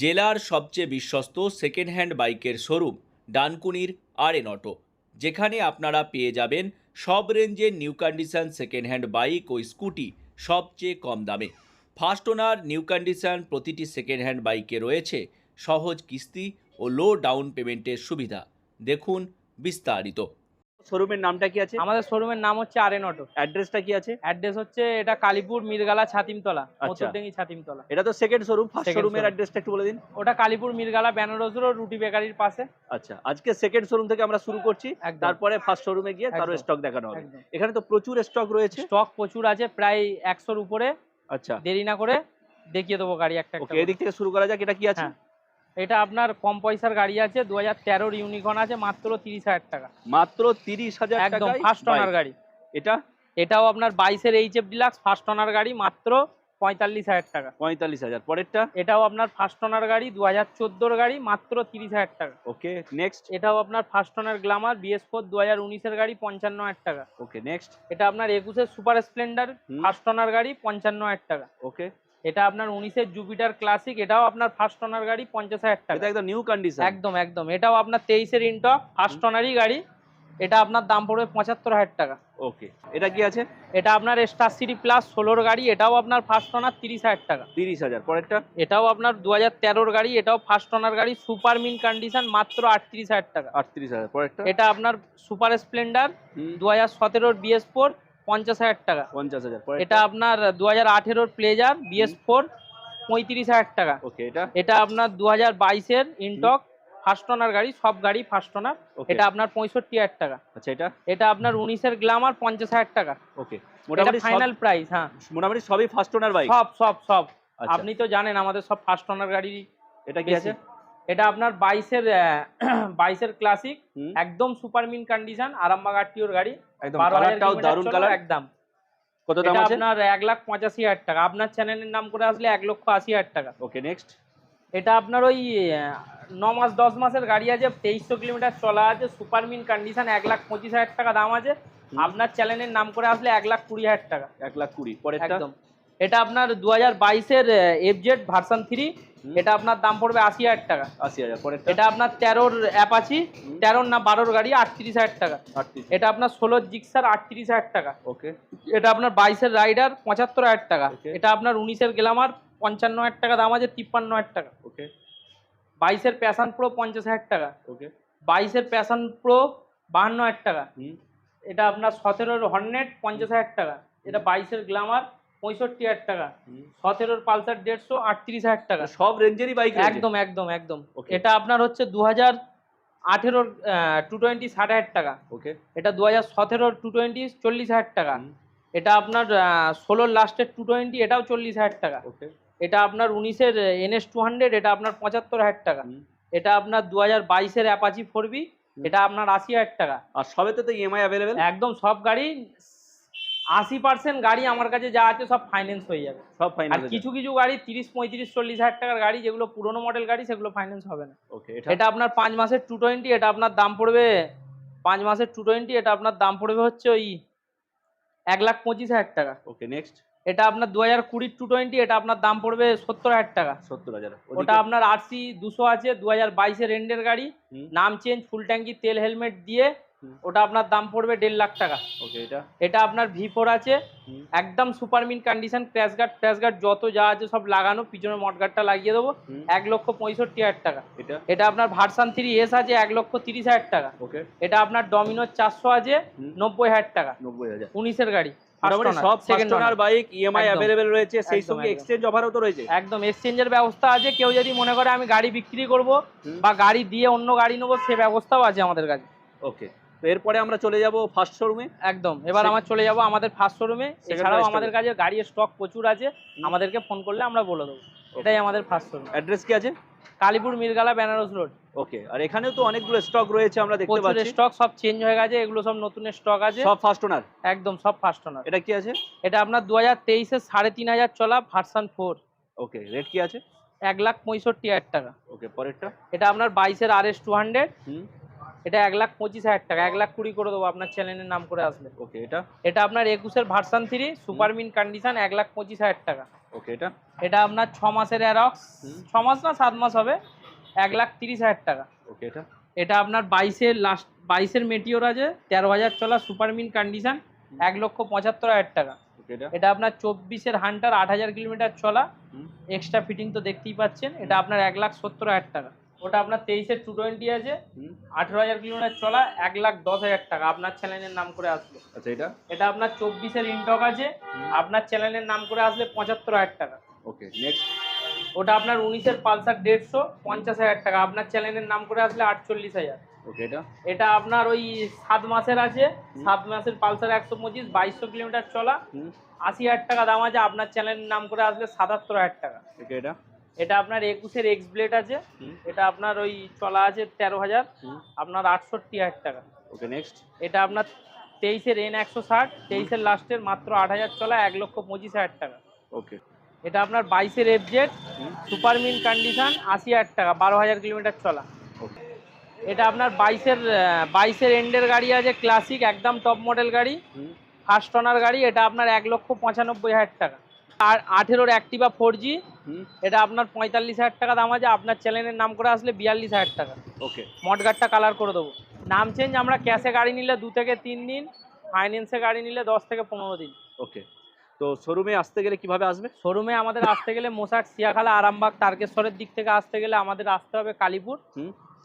জেলার সবচেয়ে বিশ্বস্ত সেকেন্ড হ্যান্ড বাইকের শোরুম ডানকুনির আর.এন. অটো, যেখানে আপনারা পেয়ে যাবেন সব রেঞ্জের new condition second hand bike ও স্কুটি সবচেয়ে কম দামে। ফার্স্ট ওনার নিউ কন্ডিশন প্রতিটি সেকেন্ড হ্যান্ড বাইকে রয়েছে সহজ কিস্তি ও লো ডাউন পেমেন্টের সুবিধা। দেখুন বিস্তারিত। শোরুমের নামটা কি আছে? আমাদের শোরুমের নাম হচ্ছে আর.এন. অটো। অ্যাড্রেসটা কি আছে? অ্যাড্রেস হচ্ছে এটা কালীপুর মিরগালা ছাতিমতলা, আচ্ছা। মতুরডেঙ্গি ছাতিমতলা। এটা তো সেকেন্ড শোরুম, ফার্স্ট Second শোরুমের showroom। অ্যাড্রেসটা একটু বলে দিন। ওটা কালীপুর মিরগালা বেনারস রোড রুটি বেকারির পাশে। আচ্ছা, আজকে সেকেন্ড শোরুম থেকে আমরা শুরু করছি, একদম। তারপরে ফার্স্ট শোরুমে গিয়ে তারও একদম। স্টক দেখানো হবে। একদম। এখানে তো প্রচুর স্টক রয়েছে। স্টক প্রচুর আছে, প্রায় 100-র উপরে। আচ্ছা, দেরি না করে দেখিয়ে দেবো গাড়ি একটা একটা ওকে, করে। এদিক থেকে শুরু করা যাক। এটা কি আছে? হ্যাঁ, এটা আপনার কম পয়সার গাড়ি আছে, 2013-র ইউনিকর্ন আছে, মাত্র 30,000 টাকা। মাত্র 30,000 একদম টাকায় ফার্স্ট বাইক। ওনার গাড়ি। এটা এটাও আপনার 22-এর এইচএফ ডিলাক্স ফার্স্ট ওনার গাড়ি, মাত্র 45,000 টাকা। 45,000। পরেরটা? এটাও আপনার ফার্স্ট ওনার গাড়ি, 2014-র গাড়ি, মাত্র 30,000 টাকা। ওকে, নেক্সট। এটাও আপনার ফার্স্ট ওনার গ্ল্যামার BS4 2019-এর গাড়ি, 55,000 টাকা। ওকে, নেক্সট। এটা আপনার 21-এর সুপার স্প্লেন্ডার ফার্স্ট ওনার গাড়ি, 55,000 টাকা। ওকে, এটা আপনার 19-এর জুপিটার ক্লাসিক, এটাও আপনার ফার্স্ট ওনার গাড়ি, 50,000 এটা টাকা। একদম নিউ কন্ডিশন। একদম একদম। এটাও আপনার 23-এর ইনটক ফার্স্ট ওনারই গাড়ি, এটা আপনার দাম পড়বে 75,000 টাকা। ওকে, এটা কি আছে? এটা আপনার স্টার সিটি প্লাস 16-র গাড়ি, এটাও আপনার ফার্স্ট ওনার, 30,000 টাকা। 30,000। পরেরটা? এটাও আপনার 2013-র গাড়ি, এটাও ফার্স্ট ওনার গাড়ি, সুপার মিন কন্ডিশন, মাত্র 38,000 টাকা। 38,000। পরেরটা? এটা আপনার সুপার স্প্লেন্ডার 2017-র BS4, 50,000 টাকা। 50,000। এটা পরেরটা? আপনার 2018-র প্লেজার BS4, 35,000 টাকা। ওকে, এটা? এটা আপনার 2022-এর ইনটক ফার্স্ট ওনার গাড়ি, সব গাড়ি ফার্স্ট ওনার, ওকে। এটা আপনার 65,000 টাকা। আচ্ছা, এটা? এটা আপনার 19-এর গ্ল্যামার, 50,000 টাকা। ওকে, এটা মোটামুটি ফাইনাল প্রাইস। হ্যাঁ, মোটামুটি সবই ফার্স্ট ওনার বাইক। সব সব সব। আচ্ছা। আপনি তো জানেন আমাদের সব ফার্স্ট ওনার গাড়ি। এটা কি আছে? এটা আপনার 22-এর ক্লাসিক, হুম। একদম সুপার মিন কন্ডিশন, আরামবাগ আরটিওর গাড়ি, একদম 12,000 কালারটাও কিলোমিটার দারুণ চলা, কালার। একদম। কত দাম এটা আছে? আপনার 1,85,000 টাকা। আপনার চ্যানেলের নাম করে আসলে 1,80,000 টাকা। ওকে, নেক্সট। এটা আপনার ওই 9 মাস 10 মাসের গাড়ি আছে, 2300 কিলোমিটার চলা আছে, সুপার মিন কন্ডিশন, 1,25,000 টাকা দাম আছে। আপনার চ্যানেলের নাম করে আসলে 1,20,000 টাকা। 1,20,000। পরেরটা? একদম। এটা আপনার 2022-এর FZ ভার্সন 3, এটা আপনার দাম পড়বে 80,000 টাকা। 80,000। পরেরটা? এটা আপনার 13-র অ্যাপাচি, 13 না 12-র গাড়ি, 38,000 টাকা। 38। এটা আপনার 16-র জিক্সার, 38,000 টাকা। ওকে, এটা আপনার 22-এর রাইডার, 75,000 টাকা। Okay. এটা আপনার 19-এর গ্ল্যামার, 55,000 টাকা দাম আছে, 53,000 টাকা। ওকে, 22-এর প্যাশন প্রো, 50,000 টাকা। ওকে। 22-এর প্যাশন প্রো, 52,000 টাকা। হুম। এটা আপনার 17-র হর্নেট, 50,000 টাকা। এটা 22-এর গ্ল্যামার, 65,000 টাকা। 17-র পালসার 150, 38,000 টাকা। সব রেঞ্জেরই বাইক রয়েছে। একদম একদম একদম। Okay. এটা আপনার হচ্ছে 2018-র 220, 60,000 টাকা। ওকে, এটা 2017-র 220, 40,000 টাকা। এটা আপনার 16-র লাস্টের 220, এটাও 40,000 টাকা। ওকে। এটা আপনার 19-এর NS 200, এটা আপনার 75,000 টাকা। এটা আপনার 2022-এর অ্যাপাচি 4B, এটা আপনার 80,000 টাকা। আর সবেতে তো ইএমআই অ্যাভেলেবেল। একদম সব গাড়ি 80% গাড়ি আমার কাছে যা আছে সব ফাইন্যান্স হয়ে যাবে। সব আর ফাইনাল। কিছু কিছু গাড়ি 30, 35, 40,000 টাকার গাড়ি, যেগুলো পুরোনো মডেল গাড়ি, সেগুলো ফাইন্যান্স হবে না। ওকে, এটা আপনার 5 মাসের 220, এটা আপনার দাম পড়বে 5 মাসের 220, এটা আপনার দাম পড়বে হচ্ছে ওই 1,25,000 টাকা। ওকে, নেক্সট। এটা আপনার 2020-র 220, এটা আপনার দাম পড়বে 70,000 টাকা। 70,000। ওটা আপনার RC 200 আছে, 2022-এর এন্ডের গাড়ি, নাম চেঞ্জ, ফুল ট্যাঙ্কি, তেল হেলমেট দিয়ে, ওটা আপনার দাম পড়বে 1.5 লাখ টাকা। ওকে, এটা? এটা আপনার V4 আছে, একদম super mint condition, crash guard যত যা আছে সব লাগানো, পিছনে মডগার্ডটা লাগিয়ে দেবো, 1,65,000 টাকা। এটা? এটা আপনার ভার্সন 3S আছে, 1,30,000 টাকা। ওকে, এটা আপনার ডমিনোর 400 আছে, 90,000 টাকা। 90,000। 19-এর গাড়ি, মোটামুটি সব ফার্স্ট ওনার বাইক ইএমআই একদম। অ্যাভেলেবেল রয়েছে, সেই একদম, সঙ্গে একদম। এক্সচেঞ্জ অফারও তো রয়েছে। একদম এক্সচেঞ্জের ব্যবস্থা আছে। কেউ যদি মনে করে আমি গাড়ি বিক্রি করব বা গাড়ি দিয়ে অন্য গাড়ি নেবো, সে ব্যবস্থাও আছে আমাদের কাছে। ওকে, তো এরপরে আমরা চলে যাব ফার্স্ট শোরুমে। একদম। এবার আমরা চলে যাব আমাদের ফার্স্ট শোরুমে। এছাড়াও stock আমাদের কাছে গাড়ির স্টক প্রচুর আছে, আমাদেরকে ফোন করলে আমরা বলে দেবো। এটাই আমাদের ফার্স্ট শোরুম। অ্যাড্রেস কি আছে? কালীপুর মিরগালা বেনারস রোড। ওকে, আর এখানেও তো অনেকগুলো স্টক রয়েছে আমরা দেখতে প্রচুর পাচ্ছি। স্টক, সব চেঞ্জ হয়ে গেছে, এগুলো সব নতুন স্টক আছে, সব ফার্স্ট ওনার। একদম সব ফার্স্ট ওনার। এটা কি আছে? এটা আপনার 2023-এর 3,500 চলা ভার্সন 4, ওকে, রেট কি আছে? 1,65,000 টাকা। ওকে, পরেরটা? এটা আপনার 22-এর RS 200, হুম। এটা 1,25,000 টাকা। 1,20,000 করে দেবো আপনার চ্যানেলের নাম করে আসলে। ওকে, এটা? এটা আপনার 21-এর ভার্সন 3, সুপার মিন কন্ডিশন, 1,25,000 টাকা। ওকে, এটা এটা আপনার 6 মাসের অ্যারক্স, 6 মাস না 7 মাস হবে, 1,30,000 টাকা। ওকে, এটা এটা আপনার 22-এর লাস্ট, 22-এর মেটিওর আছে, 13,000 চলা, সুপার মিন কন্ডিশন, 1,75,000 টাকা। ওকে, এটা এটা আপনার 24-এর হান্টার, 8,000 কিলোমিটার চলা, এক্সট্রা ফিটিং তো দেখতেই পাচ্ছেন, এটা আপনার 1,70,000 টাকা। ওটা আপনার 23-এর 220 আছে, 18,000 কিলোমিটার চলা, 1,10,000 টাকা, আপনার চ্যানেলের নাম করে আসলো। আচ্ছা, এটা এটা আপনার 24-এর ইনটক আছে, আপনার চ্যানেলের নাম করে আসলে 75,000 টাকা। ওকে, নেক্সট ওটা আপনার 19-এর পালসার 150, 50,000 টাকা, আপনার চ্যানেলের নাম করে আসলে 48,000। ওকে, এটা এটা আপনার ওই 7 মাসের আছে, 7 মাসের পালসার 125, 2200 কিলোমিটার চলা, 80,000 টাকা দাম আছে, আপনার চ্যানেলের নাম করে আসলে 77,000 টাকা। ওকে, এটা এটা আপনার 21-এর এক্স ব্লেড আছে, এটা আপনার ওই চলা আছে 13,000, আপনার 68,000 টাকা। ওকে, নেক্সট এটা আপনার 23-এর N160, 23-এর লাস্টের মাত্র 8,000 চলা, 1,25,000 টাকা। ওকে, এটা আপনার 22-এর FZ, সুপার মিন কন্ডিশন, 80,000 টাকা, 12,000 কিলোমিটার চলা। ওকে, এটা আপনার 22-এর এন্ডের গাড়ি আছে, ক্লাসিক একদম টপ মডেল গাড়ি, ফার্স্ট ওনার গাড়ি, এটা আপনার 1,95,000 টাকা। আর 18-ওর অ্যাক্টিভা 4G, এটা আপনার 45,000 টাকা দাম আছে, আপনার চ্যানেলের নাম করে আসলে 42,000 টাকা। ওকে, মডগার্ডটা কালার করে দেবো। নাম চেঞ্জ আমরা ক্যাশে গাড়ি নিলে 2 থেকে 3 দিন, ফাইন্যান্সে গাড়ি নিলে 10 থেকে 15 দিন। ওকে। তো শোরুমে আসতে গেলে কিভাবে আসবে? শোরুমে আমাদের আসতে গেলে মোসাট, সিয়াখালা, আরামবাগ, তারকেশ্বরের দিক থেকে আসতে গেলে আমাদের আসতে হবে কালীপুর।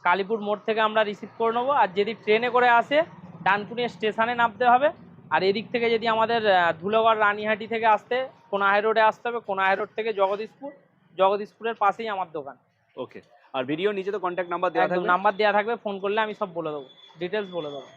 কালীপুর মোড় থেকে আমরা রিসিভ করে নেবো। আর যদি ট্রেনে করে আসে, ডানকুনি স্টেশনে নামতে হবে। আর এদিক থেকে যদি আমাদের ধুলোগড়, রানীহাটি থেকে আসতে, কোনাহাই রোডে আসতে হবে, কোনাহাই রোড থেকে জগদীশপুর, জগদীশপুরের পাশেই আমার দোকান। ওকে। আর ভিডিও নিচে তো কন্ট্যাক্ট নাম্বার দেওয়া একদম থাকবে, নাম্বার দেওয়া থাকবে, ফোন করলে আমি সব বলে দেবো, ডিটেলস বলে দেবো।